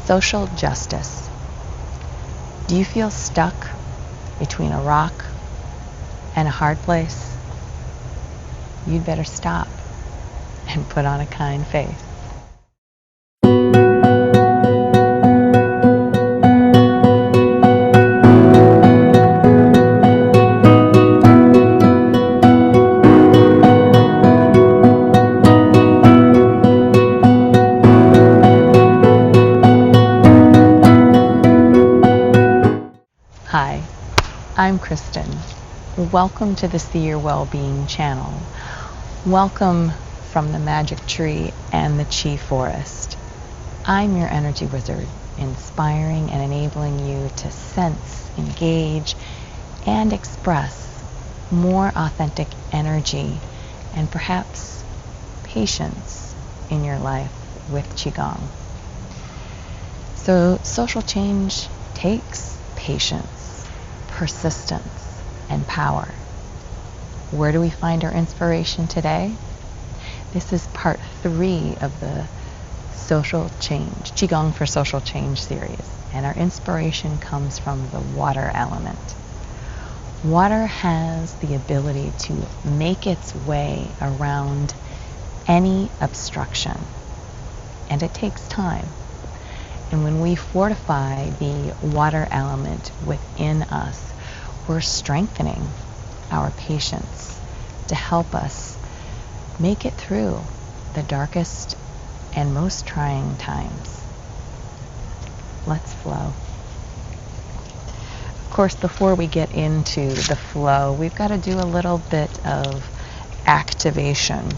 Social justice. Do you feel stuck between a rock and a hard place? You'd better stop and put on a kind face. Hi, I'm Kristen. Welcome to the See Your Wellbeing channel. Welcome from the magic tree and the Qi forest. I'm your energy wizard, inspiring and enabling you to sense, engage, and express more authentic energy and perhaps patience in your life with Qigong. So social change takes patience, persistence, and power. Where do we find our inspiration today? This is part 3 of the Social Change, Qigong for Social Change series. And our inspiration comes from the water element. Water has the ability to make its way around any obstruction. And it takes time. And when we fortify the water element within us, we're strengthening our patience to help us make it through the darkest and most trying times. Let's flow. Of course, before we get into the flow, we've got to do a little bit of activation.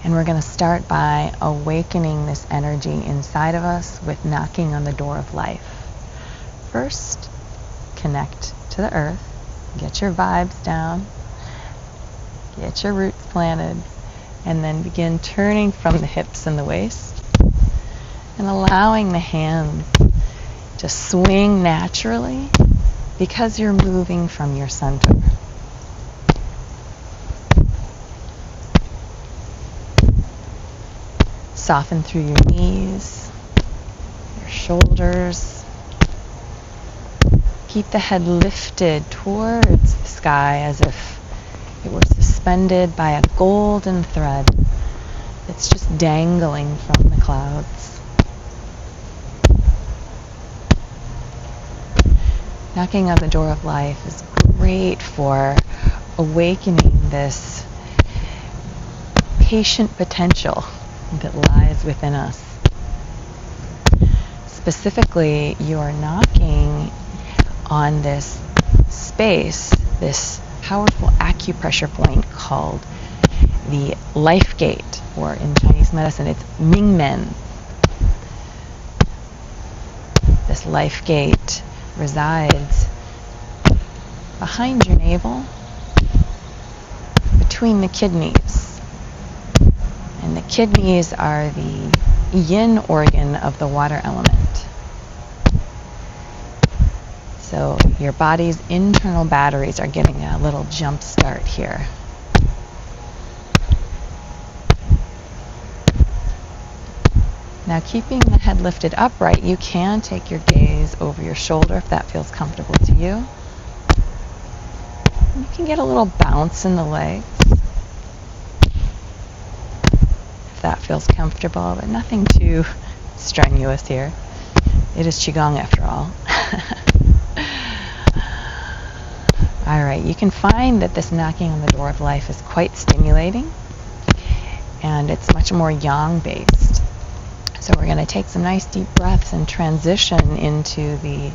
And we're going to start by awakening this energy inside of us with knocking on the door of life. First, connect to the earth, get your vibes down, get your roots planted, and then begin turning from the hips and the waist and allowing the hands to swing naturally because you're moving from your center. Soften through your knees, your shoulders. Keep the head lifted towards the sky as if it were suspended by a golden thread that's just dangling from the clouds. Knocking on the door of life is great for awakening this patient potential that lies within us. Specifically, you're knocking on this space, this powerful acupressure point called the life gate, or in Chinese medicine, it's Mingmen. This life gate resides behind your navel, between the kidneys. And the kidneys are the yin organ of the water element. So your body's internal batteries are getting a little jump start here. Now, keeping the head lifted upright, you can take your gaze over your shoulder if that feels comfortable to you. You can get a little bounce in the legs if that feels comfortable, but nothing too strenuous here. It is Qigong after all. All right, you can find that this knocking on the door of life is quite stimulating, and it's much more yang based. So we're going to take some nice deep breaths and transition into the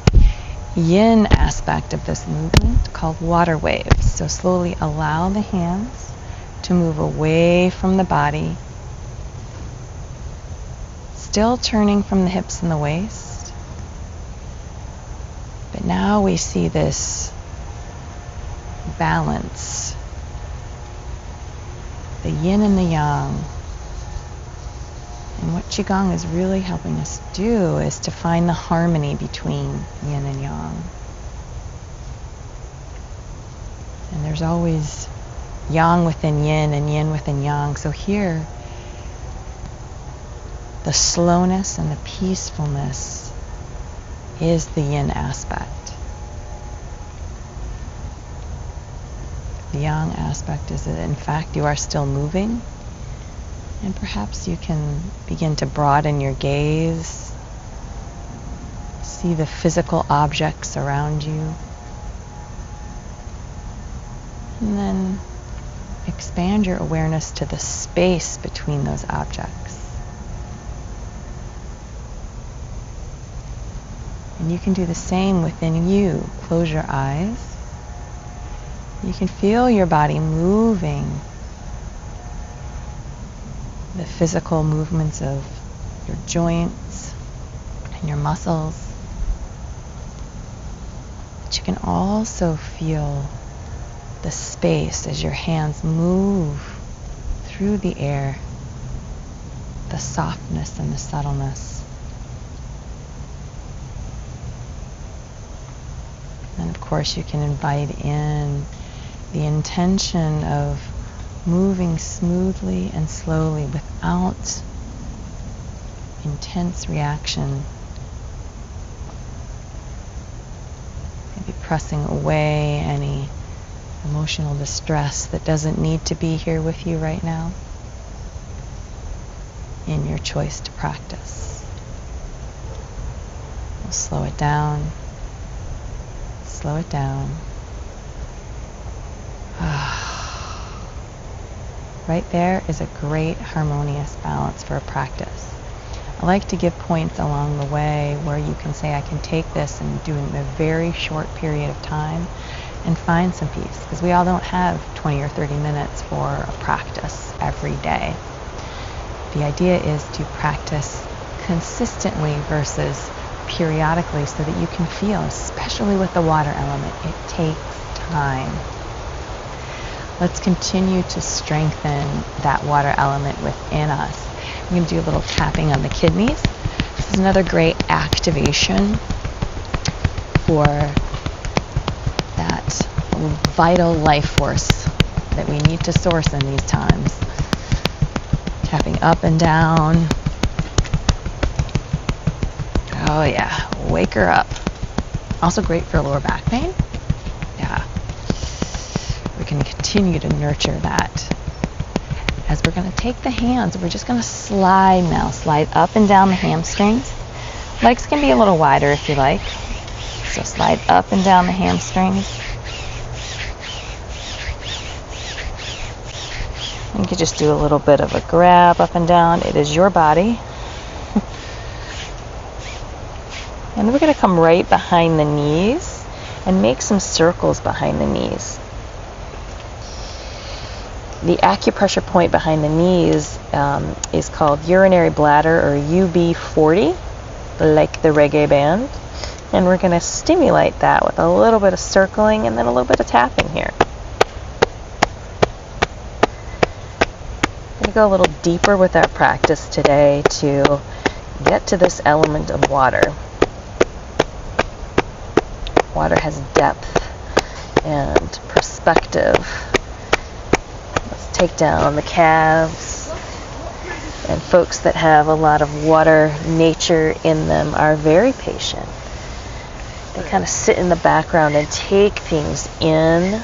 yin aspect of this movement called water waves. So slowly allow the hands to move away from the body, still turning from the hips and the waist. But now we see this balance, the yin and the yang. And what Qigong is really helping us do is to find the harmony between yin and yang. And there's always yang within yin and yin within yang. So here, The slowness and the peacefulness is the yin aspect. The yang aspect is that in fact you are still moving, and perhaps you can begin to broaden your gaze, see the physical objects around you, and then expand your awareness to the space between those objects. And you can do the same within you. Close your eyes. You can feel your body moving, the physical movements of your joints and your muscles. But you can also feel the space as your hands move through the air, the softness and the subtleness. And of course you can invite in the intention of moving smoothly and slowly without intense reaction. Maybe pressing away any emotional distress that doesn't need to be here with you right now in your choice to practice. We'll slow it down. Slow it down. Right there is a great harmonious balance for a practice. I like to give points along the way where you can say, I can take this and do it in a very short period of time and find some peace, because we all don't have 20 or 30 minutes for a practice every day. The idea is to practice consistently versus periodically so that you can feel, especially with the water element, it takes time. Let's continue to strengthen that water element within us. I'm going to do a little tapping on the kidneys. This is another great activation for that vital life force that we need to source in these times. Tapping up and down. Oh yeah, wake her up. Also great for lower back pain. Yeah. We can continue to nurture that. As we're going to take the hands, we're just going to slide now. Slide up and down the hamstrings. Legs can be a little wider if you like. So slide up and down the hamstrings. You could just do a little bit of a grab up and down. It is your body. And then we're going to come right behind the knees and make some circles behind the knees. The acupressure point behind the knees is called urinary bladder, or UB40, like the reggae band. And we're going to stimulate that with a little bit of circling and then a little bit of tapping here. We're going to go a little deeper with our practice today to get to this element of water. Water has depth and perspective. Let's take down the calves. And folks that have a lot of water nature in them are very patient. They kind of sit in the background and take things in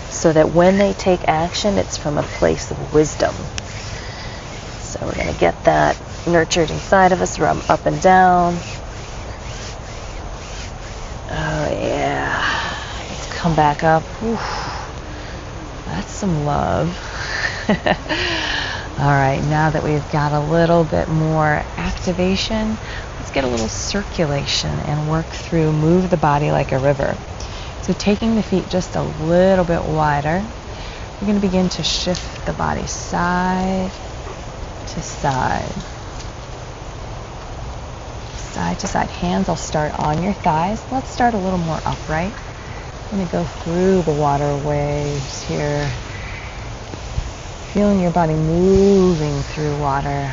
so that when they take action, it's from a place of wisdom. So we're going to get that nurtured inside of us, rub up and down. Oh yeah. Let's come back up. Whew. That's some love. All right, now that we've got a little bit more activation, let's get a little circulation and work through, move the body like a river. So taking the feet just a little bit wider, we're going to begin to shift the body side to side. Side to side. Hands will start on your thighs. Let's start a little more upright. I'm going to go through the water waves here. Feeling your body moving through water.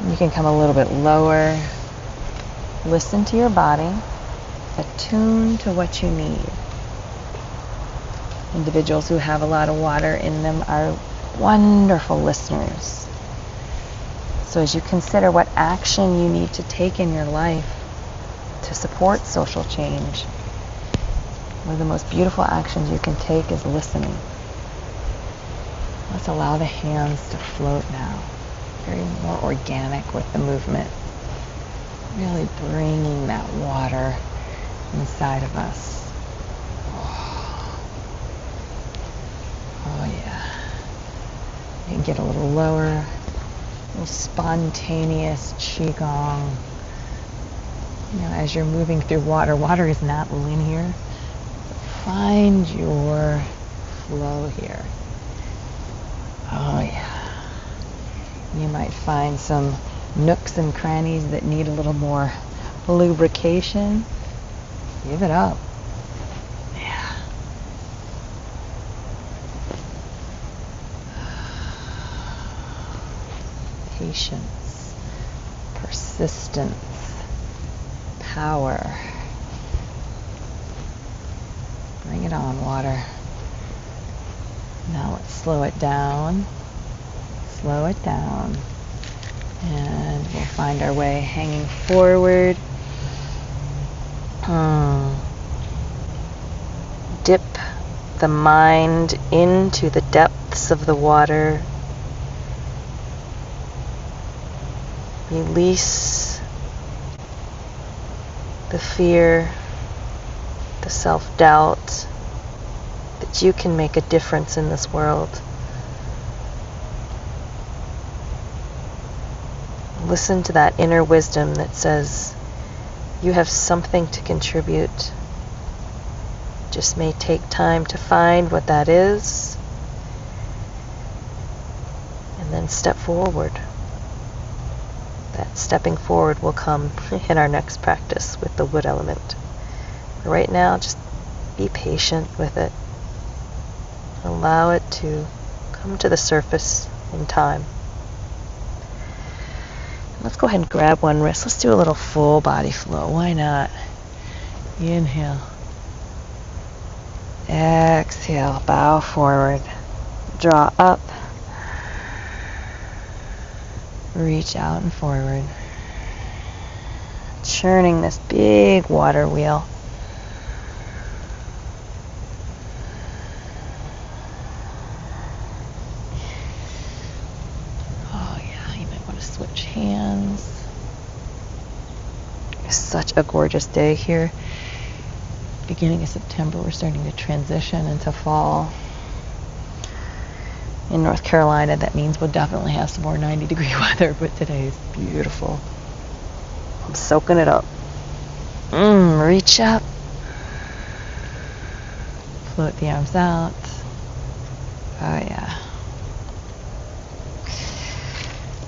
You can come a little bit lower. Listen to your body. Attune to what you need. Individuals who have a lot of water in them are wonderful listeners. So as you consider what action you need to take in your life to support social change, one of the most beautiful actions you can take is listening. Let's allow the hands to float now. Very more organic with the movement. Really bringing that water inside of us. Oh yeah. You can get a little lower. A little spontaneous Qi Gong. You know, as you're moving through water, water is not linear. Find your flow here. Oh yeah. You might find some nooks and crannies that need a little more lubrication. Give it up. Yeah. Patience, persistence, power. Bring it on, water. Now let's slow it down. Slow it down. And we'll find our way hanging forward. Dip the mind into the depths of the water. Release the fear, the self-doubt that you can make a difference in this world. Listen to that inner wisdom that says you have something to contribute. Just may take time to find what that is, and then step forward. That stepping forward will come in our next practice with the wood element. But right now, just be patient with it. Allow it to come to the surface in time. Let's go ahead and grab one wrist. Let's do a little full body flow. Why not? Inhale. Exhale. Bow forward. Draw up. Reach out and forward. Churning this big water wheel. Switch hands. It's such a gorgeous day here. Beginning of September, we're starting to transition into fall. In North Carolina, that means we'll definitely have some more 90-degree weather, but today is beautiful. I'm soaking it up. Reach up. Float the arms out. Oh yeah.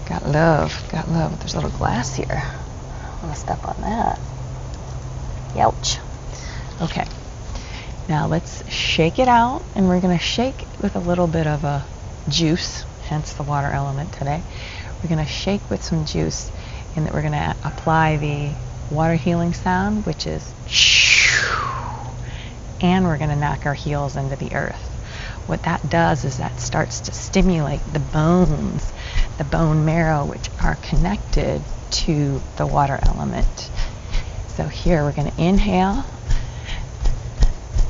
Got love. There's a little glass here. I'm gonna step on that. Youch. Okay. Now let's shake it out, and we're gonna shake with a little bit of a juice, hence the water element today. We're gonna shake with some juice, and that we're gonna apply the water healing sound, which is and we're gonna knock our heels into the earth. What that does is that starts to stimulate the bones, the bone marrow, which are connected to the water element. So here we're going to inhale.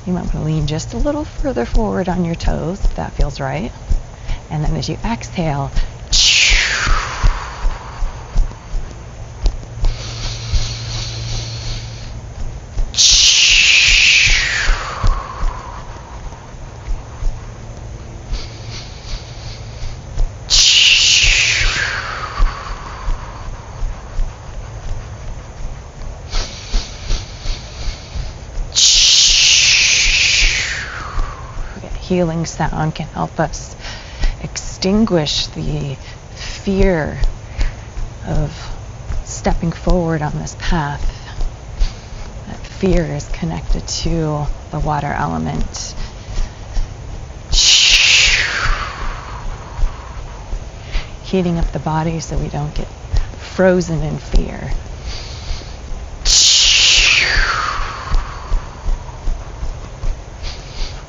You might want to lean just a little further forward on your toes if that feels right. And then as you exhale, healing sound can help us extinguish the fear of stepping forward on this path. That fear is connected to the water element. Heating up the body so we don't get frozen in fear.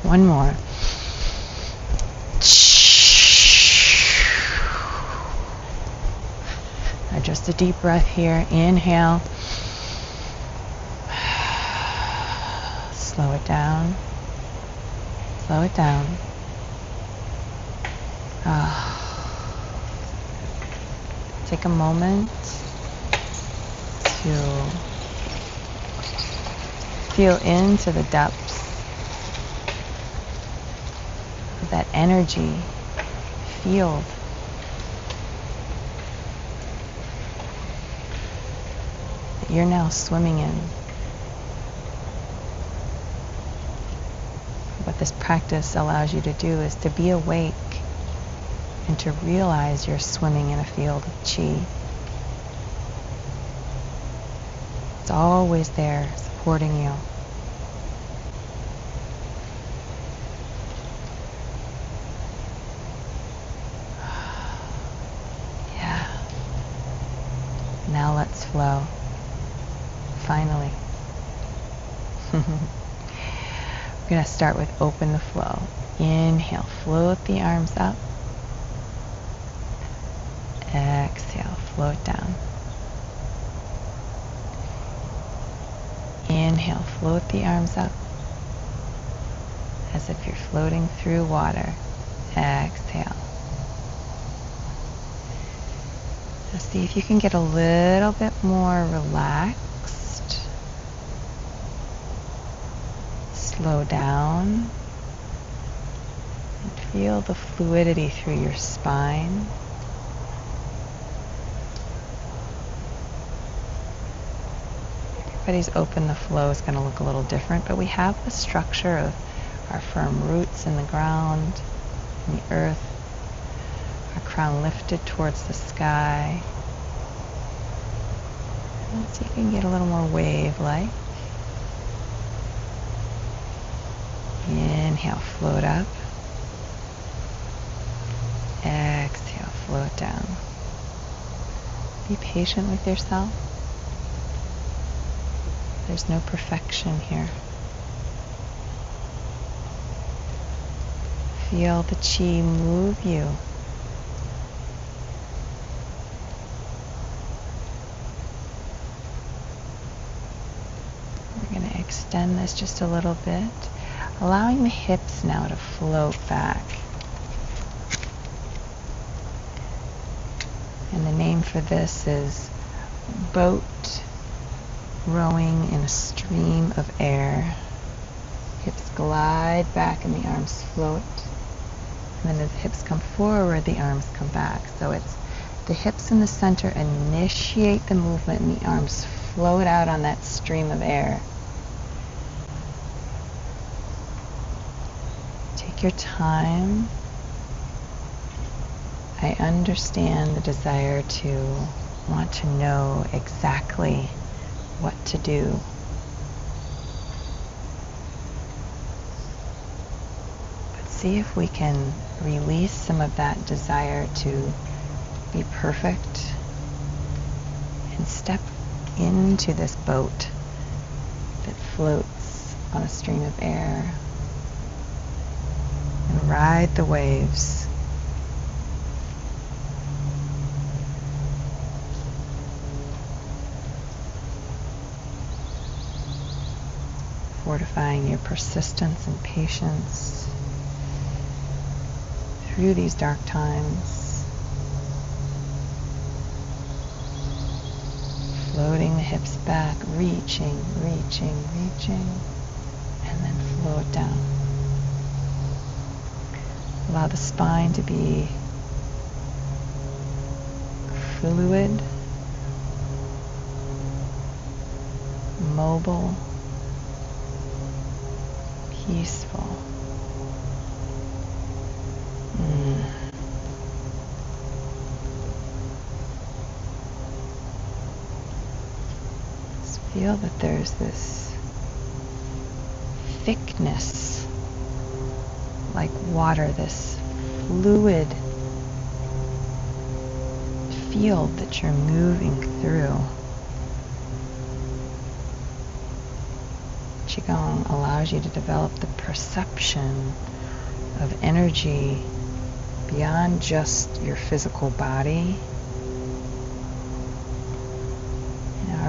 One more. just a deep breath here. Inhale. Slow it down. Slow it down. Take a moment to feel into the depths of that energy field. That you're now swimming in. What this practice allows you to do is to be awake and to realize you're swimming in a field of Qi. It's always there, supporting you. Yeah. Now let's flow. Finally. We're going to start with open the flow. Inhale, float the arms up. Exhale, float down. Inhale, float the arms up as if you're floating through water. Exhale. Now see if you can get a little bit more relaxed. Slow down and feel the fluidity through your spine. Everybody's open the flow is going to look a little different, but we have the structure of our firm roots in the ground, in the earth, our crown lifted towards the sky. And so you can get a little more wave-like. Inhale, float up. Exhale, float down. Be patient with yourself. There's no perfection here. Feel the Qi move you. We're going to extend this just a little bit, allowing the hips now to float back. And the name for this is boat rowing in a stream of air. Hips glide back and the arms float. And then as the hips come forward, the arms come back. So it's the hips in the center initiate the movement and the arms float out on that stream of air. Take your time. I understand the desire to want to know exactly what to do. But see if we can release some of that desire to be perfect and step into this boat that floats on a stream of air and ride the waves. Fortifying your persistence and patience through these dark times. Floating the hips back, reaching, reaching, reaching, and then float down. Allow the spine to be fluid, mobile, peaceful. Just feel that there's this thickness, like water, this fluid field that you're moving through. Qigong allows you to develop the perception of energy beyond just your physical body,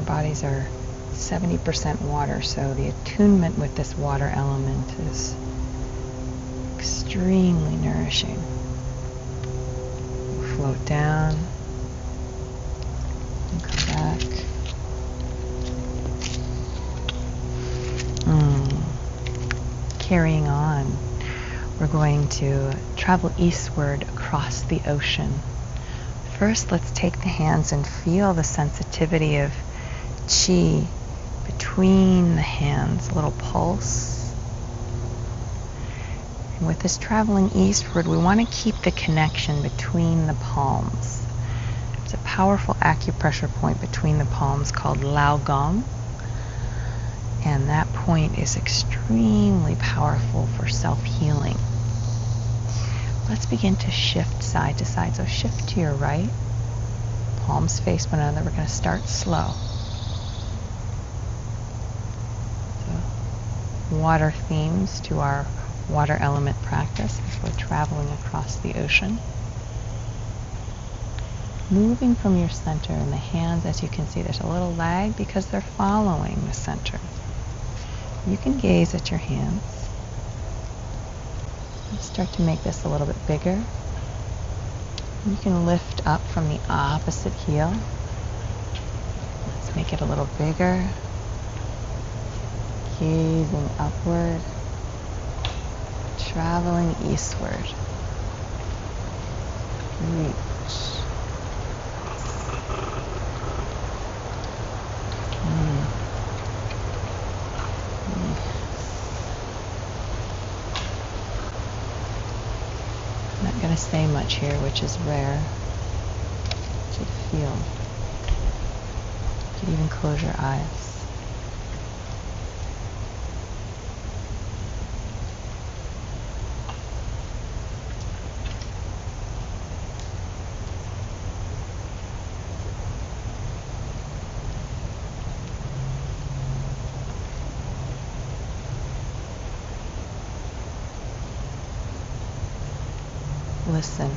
bodies are 70% water, so the attunement with this water element is extremely nourishing. We'll float down and come back. Carrying on, we're going to travel eastward across the ocean. First, let's take the hands and feel the sensitivity of Qi between the hands, a little pulse. And with this traveling eastward, we want to keep the connection between the palms. There's a powerful acupressure point between the palms called Qi Gong. And that point is extremely powerful for self-healing. Let's begin to shift side to side. So shift to your right. Palms face one another. We're going to start slow. So, water themes to our water element practice as we're traveling across the ocean. Moving from your center, and the hands, as you can see, there's a little lag because they're following the center. You can gaze at your hands. Start to make this a little bit bigger. You can lift up from the opposite heel. Let's make it a little bigger. Gazing upward, traveling eastward. Reach. I'm not going to say much here, which is rare. To feel. You can even close your eyes. Listen.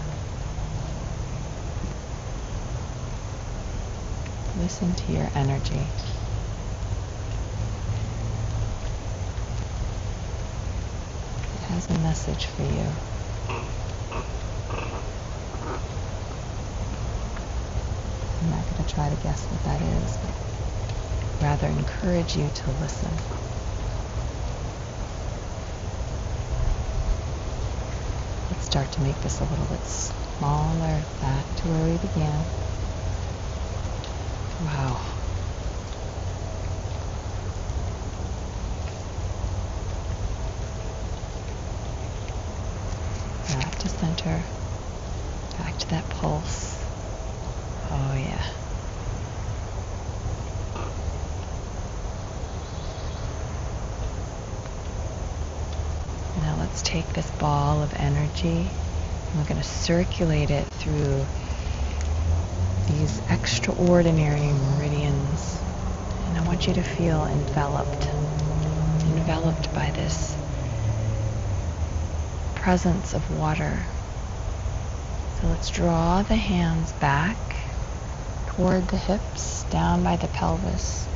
Listen to your energy. It has a message for you. I'm not going to try to guess what that is, but rather encourage you to listen. Start to make this a little bit smaller, back to where we began. Wow. Back to center, back to that pulse. Oh yeah. Now let's take this ball of energy and we're going to circulate it through these extraordinary meridians. And I want you to feel enveloped by this presence of water. So let's draw the hands back toward the hips, down by the pelvis.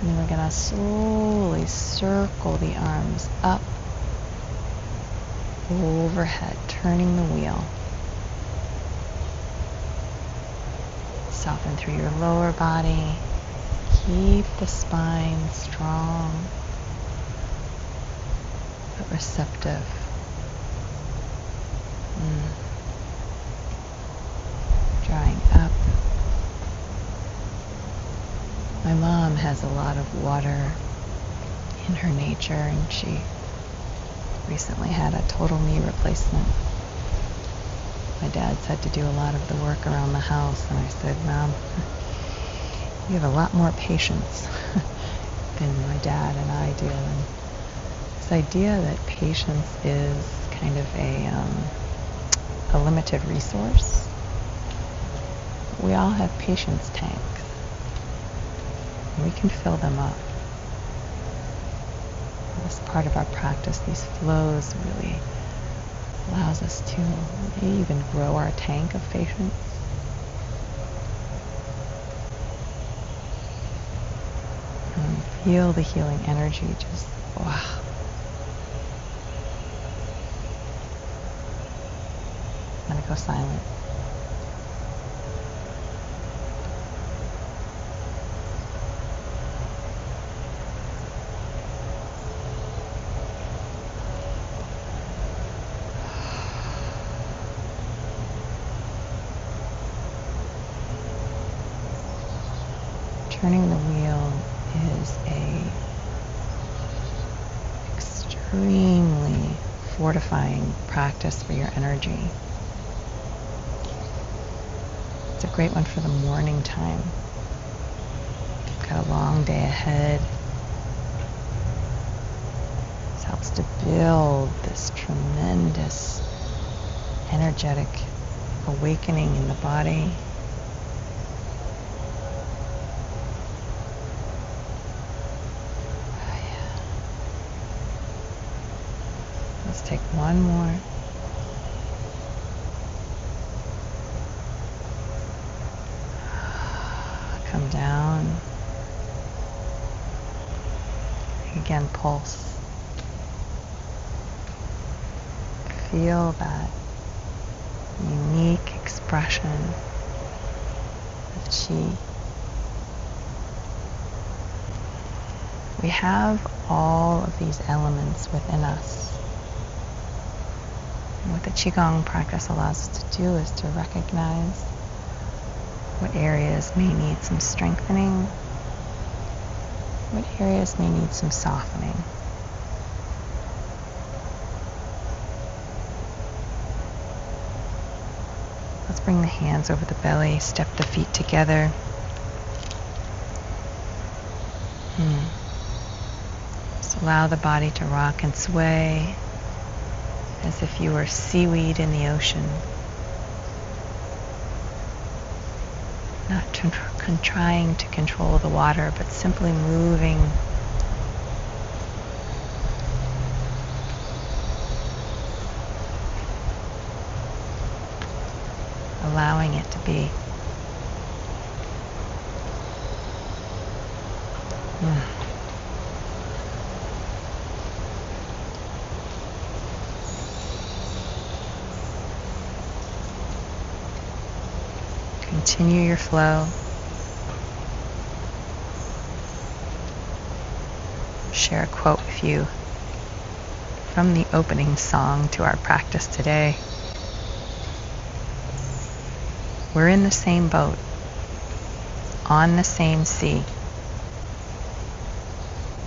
And then we're going to slowly circle the arms up, overhead, turning the wheel. Soften through your lower body. Keep the spine strong but receptive. Drawing up. My mom has a lot of water in her nature, and she recently had a total knee replacement. My dad's had to do a lot of the work around the house, and I said, Mom, you have a lot more patience than my dad and I do. And this idea that patience is kind of a limited resource. We all have patience tanks. And we can fill them up. This part of our practice, these flows, really allows us to even grow our tank of patience. And feel the healing energy just, wow. I'm going to go silent. Turning the wheel is a extremely fortifying practice for your energy. It's a great one for the morning time. You've got a long day ahead. This helps to build this tremendous energetic awakening in the body. Let's take one more. Come down. Again, pulse. Feel that unique expression of Qi. We have all of these elements within us. And what the Qigong practice allows us to do is to recognize what areas may need some strengthening, what areas may need some softening. Let's bring the hands over the belly, step the feet together. Just allow the body to rock and sway as if you were seaweed in the ocean. Not trying to control the water, but simply moving. Allowing it to be. Continue your flow. Share a quote with you from the opening song to our practice today. We're in the same boat, on the same sea,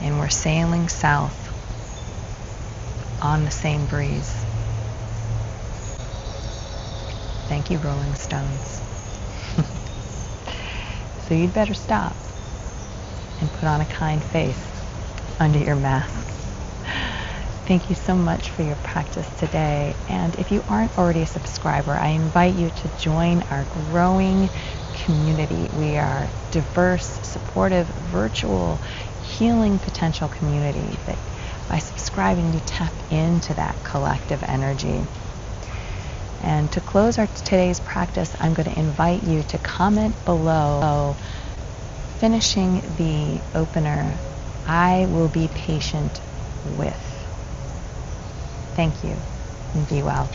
and we're sailing south on the same breeze. Thank you, Rolling Stones. So you'd better stop and put on a kind face under your mask. Thank you so much for your practice today. And if you aren't already a subscriber, I invite you to join our growing community. We are diverse, supportive, virtual, healing potential community that by subscribing, you tap into that collective energy. And to close today's practice, I'm going to invite you to comment below, finishing the opener, I will be patient with. Thank you, and be well.